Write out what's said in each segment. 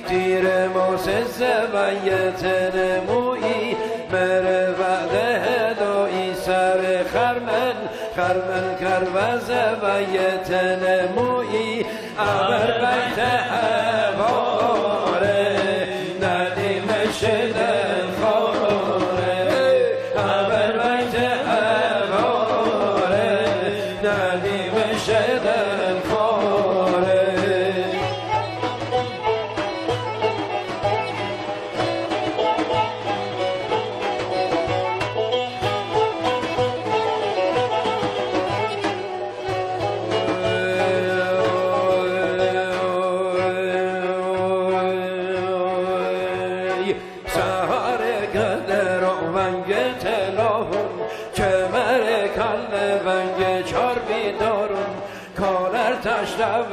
تیر موسز بیت نمویی مر وعده هدایی سر خرمن خرمن کروز بیت نمویی امر بیت هواره ندیم شدن خواره امر بیت هواره ندیم شدن خواره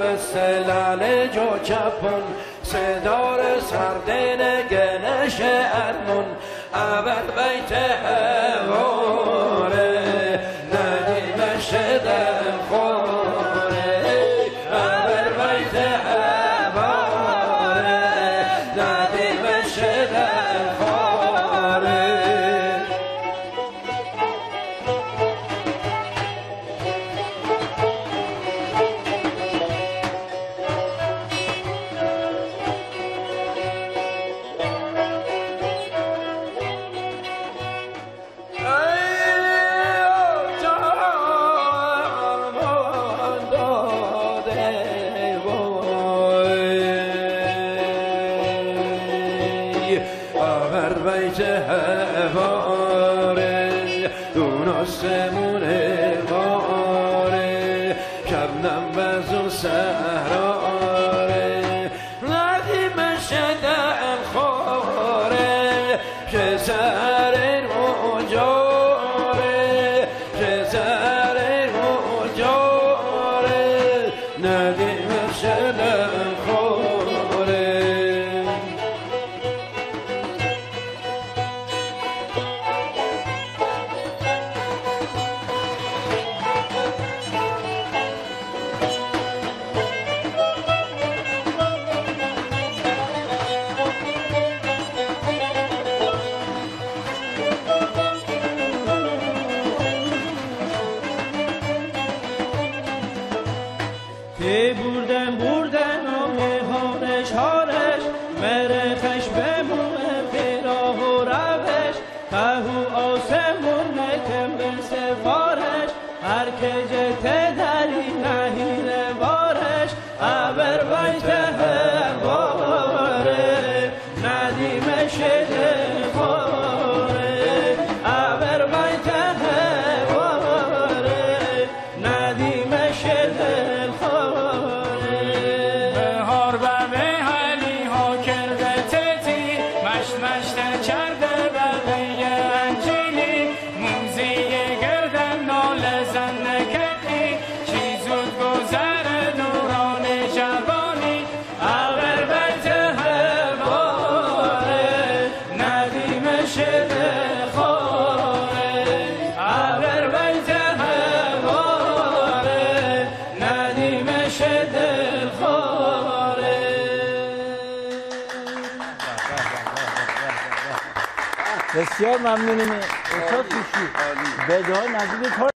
و سلال جو چپون صدار سردین گنش ارمون عبد بیت هواره ندیم شدن خوره عبد بیت هواره ندیم شدن خوره آسمونه باره شبنم بزو سهراره ندیم شدن خوره که سر رو جاره که سر رو جاره ندیم شدن خوره بسیار ممنونیم استاد توشی بدای نزدیک کار